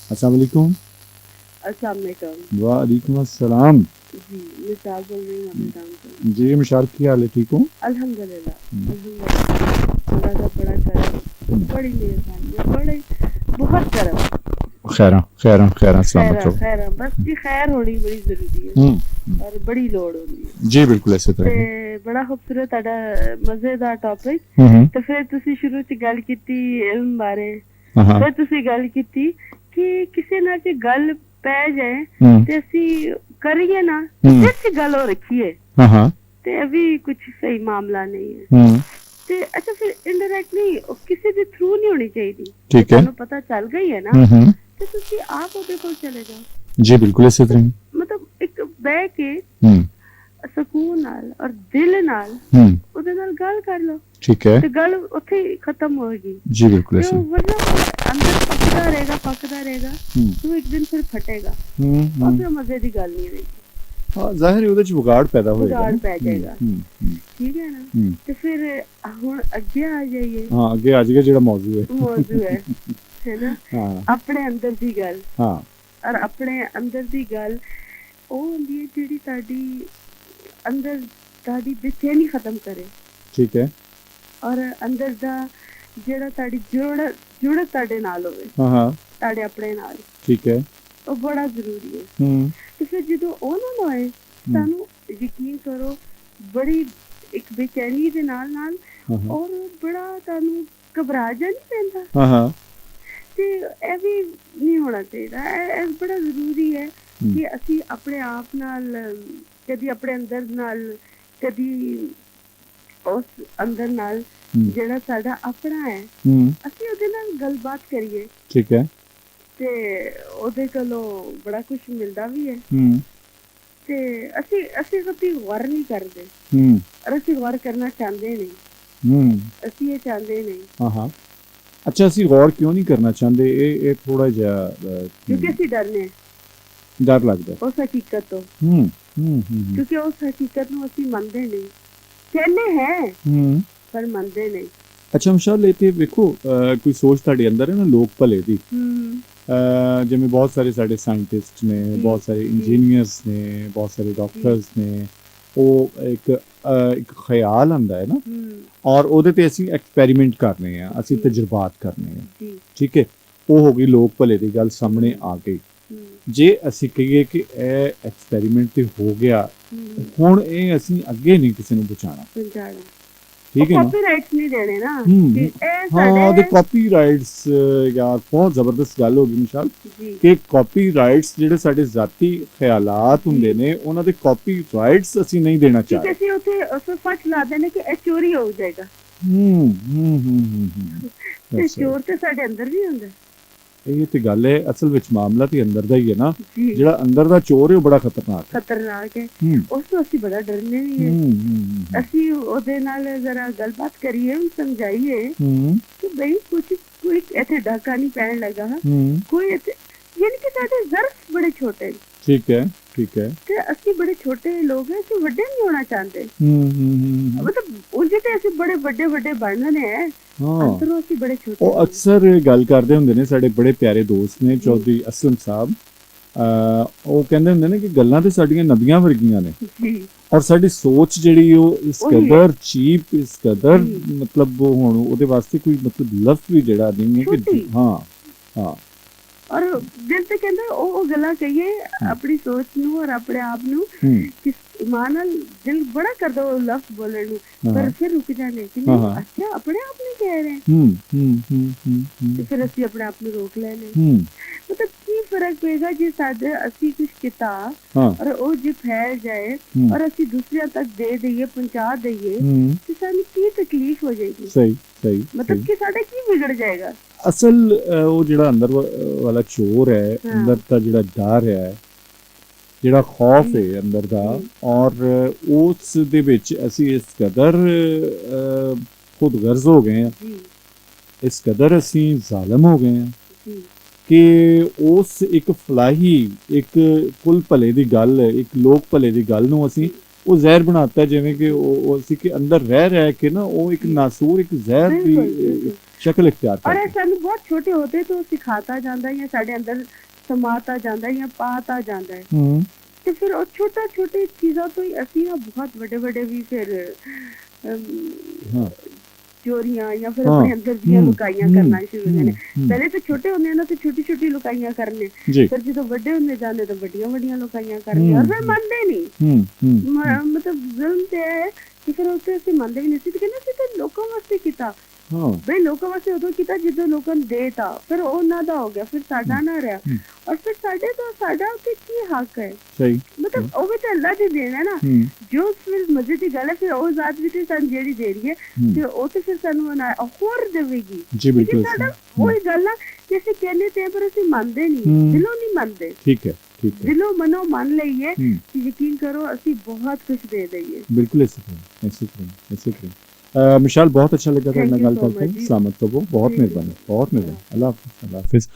अस्सलाम वालेकुम। अस्सलाम वालेकुम। वालेकुम अस्सलाम। जी, मिसाल बोल रही हूँ अपने काम से। जी मिशाल, की हाल है? ठीक हो? अल्हम्दुलिल्लाह, हम्म, अल्हम्दुलिल्लाह। अल्लाह का बड़ा करम, हम्म। बड़ी मेहरबानी है, बड़े बहुत करम। खैर खैर खैर, सलामत खैर रहो। खैर बस जी खैर होनी बड़ी जरूरी है और बड़ी लोड़ होनी है। जी बिल्कुल इसे तरह है। ਤੇ ਬੜਾ ਖੂਬਸੂਰਤ ਤੁਹਾਡਾ ਮਜ਼ੇਦਾਰ ਟੌਪਿਕ। हम्म। ਤੇ ਫਿਰ ਤੁਸੀਂ ਸ਼ੁਰੂ ਚ ਗੱਲ ਕੀਤੀ ਇਲਮ ਬਾਰੇ, हाँ। ਫਿਰ ਤੁਸੀਂ ਗੱਲ ਕੀਤੀ ਕਿ ਕਿਸੇ ਨਾਲ ਜੇ ਗੱਲ ਪੈ ਜਾਏ ਤੇ ਅਸੀਂ ਕਰੀਏ ਨਾ ਫਿਰ ਚ ਗੱਲ ਹੋ ਰੱਖੀਏ हाँ हाँ। ਤੇ ਇਹ ਵੀ ਕੁਝ ਸਹੀ ਮਾਮਲਾ ਨਹੀਂ ਹੈ। ਤੇ ਅੱਛਾ ਫਿਰ ਇਨਡਾਇਰੈਕਟਲੀ ਕਿਸੇ ਦੇ ਥਰੂ ਨਹੀਂ ਹੋਣੀ ਚਾਹੀਦੀ। ठीक है। ਤੁਹਾਨੂੰ ਪਤਾ ਚੱਲ ਗਈ ਹੈ ਨਾ ਤੇ ਤੁਸੀਂ ਆਪ ਉਹਦੇ ਕੋਲ ਚਲੇ ਜਾਓ। जी बिल्कुल इसे तरह। ਮਤਲਬ ਇੱਕ ਬਹਿ ਕੇ ਸਕੂਨ ਨਾਲ ਔਰ ਦਿਲ ਨਾਲ ਉਹਦੇ ਨਾਲ ਗੱਲ ਕਰ ਲਓ। ठीक है। ਤੇ ਗੱਲ ਉੱਥੇ ਹੀ ਖਤਮ ਹੋਏਗੀ। जी बिल्कुल ਤੇ ऐसे। ਉਹ ਵਰਨਾ ਅੰਦਰ ਪੱਕਦਾ ਰਹੇਗਾ तो एक दिन फिर फटेगा और फिर मजे की गल नहीं रहेगी। हाँ जाहिर है ਉਹਦੇ ਚ ਵਿਗਾੜ ਪੈਦਾ ਹੋਏਗਾ। ਵਿਗਾੜ ਪੈ ਜਾਏਗਾ। ठीक है ना। ਤੇ ਫਿਰ ਹੁਣ ਅੱਗੇ ਆ ਜਾਈਏ। ਹਾਂ ਅੱਗੇ ਆ ਜਾਈਏ ਜਿਹੜਾ ਮੌਜੂ ਹੈ है ना। ਹਾਂ ਆਪਣੇ ਅੰਦਰ ਦੀ ਗੱਲ। ਹਾਂ ਔਰ ਆਪਣੇ ਅੰਦਰ ਦੀ ਗੱਲ ਉਹ ਹੁੰਦੀ ਹੈ ਜਿਹੜੀ ਤੁਹਾਡੀ ਅੰਦਰ ਤੁਹਾਡੀ ਬੇਚੈਨੀ ਖਤਮ ਕਰੇ। ਠੀਕ ਹੈ। ਔਰ ਅੰਦਰ ਦਾ ਜਿਹੜਾ ਤੁਹਾਡੀ ਜੁੜਤ ਤੁਹਾਡੇ ਨਾਲ ਹੋਵੇ। ਹਾਂ ਹਾਂ ਤੁਹਾਡੇ ਆਪਣੇ ਨਾਲ। ਠੀਕ ਹੈ। ਉਹ ਬੜਾ ਜ਼ਰੂਰੀ ਹੈ। ਤੇ ਫਿਰ ਜਦੋਂ ਉਹ ਨਾ ਹੋਏ ਸਾਨੂੰ ਯਕੀਨ ਕਰੋ ਬੜੀ ਇੱਕ ਬੇਚੈਨੀ ਦੇ ਨਾਲ ਨਾਲ ਔਰ ਬੜਾ ਤੁਹਾਨੂੰ ਘਬਰਾ ਜਾ ਨਹੀਂ ਪੈਂਦਾ। ਹਾਂ ਹਾਂ ਤੇ ਇਹ ਵੀ ਨਹੀਂ ਹੋਣਾ ਚਾਹੀਦਾ। ਇਹ ਬੜਾ ਜ਼ਰੂਰੀ ਹੈ ਕਿ ਅਸੀਂ ਆਪਣੇ ਆਪ ਨਾਲ ਕਦੀ ਆਪਣੇ ਅੰਦਰ ਨਾਲ ਕਦੀ ਉਸ ਅੰਦਰ ਨਾਲ ਜਿਹੜਾ ਸਾਡਾ ਆਪਣਾ ਹੈ ਅਸੀਂ ਉਹਦੇ ਨਾਲ ਗੱਲਬਾਤ ਕਰੀਏ। ਠੀਕ ਹੈ। ਤੇ ਉਹਦੇ ਕੋਲੋਂ ਬੜਾ ਕੁਝ ਮਿਲਦਾ ਵੀ ਹੈ। ਤੇ ਅਸੀਂ ਕਦੀ ਗੌਰ ਨਹੀਂ ਕਰਦੇ ਔਰ ਅਸੀਂ ਗੌਰ ਕਰਨਾ ਚਾਹੁੰਦੇ ਨਹੀਂ। ਅਸੀਂ ਇਹ ਚਾਹੁੰਦੇ ਨਹੀਂ। ਹਾਂ ਹਾਂ ਅੱਛਾ ਅਸੀਂ ਗੌਰ ਕਿਉਂ ਨਹੀਂ ਕਰਨਾ ਚਾਹੁੰਦੇ? ਇਹ ਥੋੜਾ ਜਿਹਾ ਕਿਉਂਕਿ ਅਸੀਂ ਡਰਨੇ ਡਰ ਲੱਗਦਾ ਉਸ ਹਕੀਕਤ ਤੋਂ। ਕਿਉਂਕਿ ਉਸ ਹਕੀਕਤ ਨੂੰ ਅਸੀਂ ਮੰਨਦੇ ਨਹੀਂ। ਕਹਿੰਦੇ ਹੈ ਪਰ ਮੰਨਦੇ ਨਹੀਂ। ਅੱਛਾ ਮਿਸਾਲ ਇੱਥੇ ਵੇਖੋ ਕੋਈ ਸੋਚ ਤੁਹਾਡੇ ਅੰਦਰ ਹੈ ਨਾ ਲੋਕ ਭਲੇ ਦੀ। ਜਿਵੇਂ ਬਹੁਤ ਸਾਰੇ ਸਾਡੇ ਸਾਇੰਟਿਸਟ ਨੇ, ਬਹੁਤ ਸਾਰੇ ਇੰਜੀਨੀਅਰਸ ਨੇ, ਬਹੁਤ ਸਾਰੇ ਡਾਕਟਰਸ ਨੇ। ਉਹ ਇੱਕ ਖਿਆਲ ਆਉਂਦਾ ਹੈ ਨਾ ਔਰ ਉਹਦੇ ਤੇ ਅਸੀਂ ਐਕਸਪੈਰੀਮੈਂਟ ਕਰਨੇ ਆ, ਅਸੀਂ ਤਜਰਬਾਤ ਕਰਨੇ ਆ। ਠੀਕ ਹੈ। ਉਹ ਹੋ ਗਈ ਲੋਕ ਭਲੇ ਦੀ ਗੱਲ ਸਾਹਮਣੇ ਆ ਗਈ। ਜੇ ਅਸੀਂ ਕਹੀਏ ਕਿ ਇਹ ਐਕਸਪੈਰੀਮੈਂਟ ਤੇ ਹੋ ਗਿਆ ਹੁਣ ਇਹ ਅਸੀਂ ਅੱਗੇ ਨਹੀਂ ਕਿਸੇ ਨੂੰ ਬਚਾਉਣਾ। ਠੀਕ ਹੈ ਨਾ। ਕਾਪੀਰਾਈਟਸ ਨਹੀਂ ਦੇਣੇ ਨਾ ਹਾਂ ਉਹਦੇ ਕਾਪੀਰਾਈਟਸ ਯਾਰ ਬਹੁਤ ਜ਼ਬਰਦਸਤ ਗੱਲ ਹੋ ਗਈ ਮਿਸਾਲ ਕਿ ਕਾਪੀਰਾਈਟਸ ਜਿਹੜੇ ਸਾਡੇ ਜ਼ਾਤੀ ਖਿਆਲਾਤ ਹੁੰਦੇ ਨੇ ਉਹਨਾਂ ਦੇ ਕਾਪੀਰਾਈਟਸ ਅਸੀਂ ਨਹੀਂ ਦੇਣਾ ਚਾਹੀਦਾ। ਅਸੀਂ ਉੱਥੇ ਫਟ ਲਾ ਦੇਣੇ ਕਿ ਇਹ ਚੋਰੀ ਹੋ ਜਾਏਗਾ। ਤੇ ਚੋਰ ਤੇ ਸਾਡੇ ਅੰਦਰ ਵੀ ਹੁੰਦਾ। ਇਹ ਤੇ ਗੱਲ ਹੈ ਅਸਲ ਵਿੱਚ ਮਾਮਲਾ ਤੇ ਅੰਦਰ ਦਾ ਹੀ ਹੈ ਨਾ। ਜਿਹੜਾ ਅੰਦਰ ਦਾ ਚੋਰ ਹੈ ਉਹ ਬੜਾ ਖਤਰਨਾਕ ਹੈ। ਉਸ ਤੋਂ ਅਸੀਂ ਬੜਾ ਡਰਨੇ ਵੀ ਹੈ। ਅਸੀਂ ਉਹਦੇ ਨਾਲ ਜ਼ਰਾ ਗੱਲਬਾਤ ਕਰੀਏ ਉਹਨੂੰ ਸਮਝਾਈਏ ਕਿ ਬਈ ਕੋਈ ਇੱਥੇ ਡਾਕਾ ਨਹੀਂ ਪੈਣ ਲੱਗਾ। ਕੋਈ ਯਾਨੀ ਕਿ ਸਾਡੇ ਜ਼ਰਫ ਬੜੇ ਛੋਟੇ। ਠੀਕ ਹੈ ਠੀਕ ਹੈ। ਤੇ ਅਸੀਂ ਬੜੇ ਛੋਟੇ ਲੋਕ ਹੈ ਅਸੀਂ ਵੱਡੇ ਨਹੀਂ ਹੋਣਾ ਚਾਹੁੰਦੇ। ਮਤਲਬ ਉਂਝ ਤੇ ਅਸੀਂ ਬੜੇ ਵੱਡੇ ਬਣਨੇ ਹੈ। ਅੰਦਰੋਂ ਅਸੀਂ ਬੜੇ ਛੋਟੇ। ਉਹ ਅਕਸਰ ਗੱਲ ਕਰਦੇ ਹੁੰਦੇ ਨੇ ਸਾਡੇ ਬੜੇ ਪਿਆਰੇ ਦੋਸਤ ਨੇ ਚੌਧਰੀ ਅਸਲਮ ਸਾਹਿਬ। ਉਹ ਕਹਿੰਦੇ ਹੁੰਦੇ ਨੇ ਕਿ ਗੱਲਾਂ ਤੇ ਸਾਡੀਆਂ ਨਦੀਆਂ ਵਰਗੀਆਂ ਨੇ ਔਰ ਸਾਡੀ ਸੋਚ ਜਿਹੜੀ ਉਹ ਇਸ ਕਦਰ ਚੀਪ ਇਸ ਕਦਰ ਮਤਲਬ ਹੁਣ ਉਹਦੇ ਵਾਸਤੇ ਕੋਈ ਮਤਲਬ ਲਫ਼ਜ਼ ਵੀ ਜਿਹੜਾ ਨਹੀਂ ਹੈ ਕਿ ਹਾਂ ਹਾਂ। ਔਰ ਦਿਲ ਤੇ ਕਹਿੰਦਾ ਉਹ ਗੱਲਾਂ ਕਹੀਏ ਆਪਣੀ ਸੋਚ ਨੂੰ ਔਰ ਆਪਣੇ ਆਪ ਨੂੰ ਕਿ ਮਾਂ ਨਾਲ ਦਿਲ ਬੜਾ ਕਰਦਾ ਉਹ ਲਫ਼ਜ਼ ਬੋਲਣ ਨੂੰ ਪਰ ਫਿਰ ਰੁਕ ਜਾਂਦੇ ਕਿ ਨਹੀਂ ਅੱਛਾ ਆਪਣੇ ਆਪ ਨਹੀਂ ਕਹਿ ਰਹੇ ਤੇ ਫਿਰ ਅਸੀਂ ਆਪਣੇ ਆਪ ਨੂੰ ਰੋਕ ਲੈਣੇ। ਮਤਲਬ ਕੀ ਫਰਕ ਪਏਗਾ ਜੇ ਸਾਡੇ ਅਸੀਂ ਕੁਝ ਕੀਤਾ ਔਰ ਉਹ ਜੇ ਫੈਲ ਜਾਏ ਔਰ ਅਸੀਂ ਦੂਸਰਿਆਂ ਤੱਕ ਦੇ ਦਈਏ ਪਹੁੰਚਾ ਦਈਏ ਤੇ ਸਾਨੂੰ ਕੀ ਤਕਲੀਫ ਹੋ ਜਾਏਗੀ। ਸਹੀ ਸਹੀ ਮਤਲਬ ਕਿ ਸਾਡਾ ਕੀ ਵਿਗੜ ਜਾਏਗਾ। ਅਸਲ ਉਹ ਜਿਹੜਾ ਅੰਦਰ ਵਾਲਾ ਚੋਰ ਹੈ ਅੰਦਰ ਦਾ ਜਿਹੜਾ ਡਰ ਹੈ ਜਿਹੜਾ ਖੌਫ ਹੈ ਅੰਦਰ ਦਾ ਔਰ ਉਸ ਦੇ ਵਿੱਚ ਅਸੀਂ ਇਸ ਕਦਰ ਖੁਦ ਗਰਜ਼ ਹੋ ਗਏ ਹਾਂ ਇਸ ਕਦਰ ਅਸੀਂ ਜ਼ਾਲਮ ਹੋ ਗਏ ਹਾਂ ਕਿ ਉਸ ਇੱਕ ਫਲਾਹੀ ਇੱਕ ਕੁਲ ਭਲੇ ਦੀ ਗੱਲ ਇੱਕ ਲੋਕ ਭਲੇ ਦੀ ਗੱਲ ਨੂੰ ਅਸੀਂ ਉਹ ਜ਼ਹਿਰ ਬਣਾਤਾ ਜਿਵੇਂ ਕਿ ਉਹ ਅਸੀਂ ਕਿ ਅੰਦਰ ਰਹਿ ਕੇ ਨਾ ਉਹ ਇੱਕ ਨਾਸੂਰ ਇੱਕ ਜ਼ਹਿਰ ਦੀ ਸ਼ਕਲ ਇਖਤਿਆਰ ਔਰ ਇਹ ਕਰਦੇ ਸਾਨੂੰ ਬਹੁਤ ਛੋਟੇ ਹੋਤੇ ਤੋਂ ਸਿਖਾਤਾ ਜਾਂਦਾ ਜਾਂ ਸਾਡੇ ਅੰਦਰ ਸਮਾਤਾ ਜਾਂਦਾ ਜਾਂ ਪਾਤਾ ਜਾਂਦਾ ਹੈ ਤੇ ਫਿਰ ਉਹ ਛੋਟਾ ਛੋਟੀ ਚੀਜ਼ਾਂ ਤੋਂ ਹੀ ਅਸੀਂ ਆ ਬਹੁਤ ਵੱਡੇ ਵੱਡੇ ਵੀ ਫਿਰ ਚੋਰੀਆਂ ਜਾਂ ਫਿਰ ਆਪਣੇ ਅੰਦਰ ਦੀਆਂ ਲੁਕਾਈਆਂ ਕਰਨਾ ਸ਼ੁਰੂ ਹੁੰਦੇ ਨੇ ਪਹਿਲੇ ਤਾਂ ਛੋਟੇ ਹੁੰਦੇ ਨਾ ਤੇ ਛੋਟੀ ਛੋਟੀ ਲੁਕਾਈਆਂ ਕਰਨੇ ਫਿਰ ਜਦੋਂ ਵੱਡੇ ਹੁੰਦੇ ਜਾਂਦੇ ਤਾਂ ਵੱਡੀਆਂ ਵੱਡੀਆਂ ਲੁਕਾਈਆਂ ਕਰਨੀਆਂ ਔਰ ਫਿਰ ਮੰਨਦੇ ਨਹੀਂ ਮਤਲਬ ਜ਼ੁਲਮ ਤੇ ਹੈ ਕਿ ਫਿਰ ਉੱਥੇ ਅਸੀਂ ਮੰਨਦੇ ਵੀ ਨਹੀਂ ਸੀ ਤੇ ਕਹਿੰਦੇ ਸੀ ਤੇ ਲੋਕਾਂ ਵਾਸਤੇ ਕੀਤਾ ਬਈ ਲੋਕਾਂ ਵਾਸਤੇ ਉਦੋਂ ਕੀਤਾ ਜਦੋਂ ਲੋਕਾਂ ਨੂੰ ਦੇਤਾ ਫਿਰ ਉਹ ਉਹਨਾਂ ਦਾ ਹੋ ਗਿਆ ਫਿਰ ਸਾਡਾ ਨਾ ਰਿਹਾ ਔਰ ਫਿਰ ਸਾਡੇ ਤੋਂ ਸਾਡਾ ਉੱਤੇ ਕੀ ਹੱਕ ਹੈ ਸਹੀ ਮਤਲਬ ਉਹ ਵੀ ਤਾਂ ਅੱਲਾ ਦੀ ਦੇਣ ਹੈ ਨਾ ਜੋ ਫਿਰ ਮਜ਼ੇ ਦੀ ਗੱਲ ਹੈ ਫਿਰ ਉਹ ਜ਼ਾਤ ਵੀ ਤੇ ਸਾਨੂੰ ਜਿਹੜੀ ਦੇ ਰਹੀ ਹੈ ਤੇ ਉਹ ਤੇ ਫਿਰ ਸਾਨੂੰ ਹੋਰ ਦੇਵੇਗੀ ਜੀ ਬਿਲਕੁਲ ਸਾਡਾ ਉਹੀ ਗੱਲ ਆ ਕਿ ਅਸੀਂ ਕਹਿੰਦੇ ਤੇ ਪਰ ਅਸੀਂ ਮੰਨਦੇ ਨਹੀਂ ਦਿਲੋਂ ਨਹੀਂ ਮੰਨਦੇ ਠੀਕ ਹੈ ਦਿਲੋਂ ਮਨੋਂ ਮੰਨ ਲਈਏ ਕਿ ਯਕੀਨ ਕਰੋ ਅਸੀਂ ਬਹੁਤ ਕੁਝ ਦੇ ਦਈਏ ਬਿਲਕੁਲ ऐसे करें मिशाल बहुत अच्छा लगा था गल करके सलामत रहो बहुत मेहरबानी अल्लाह हाफिज़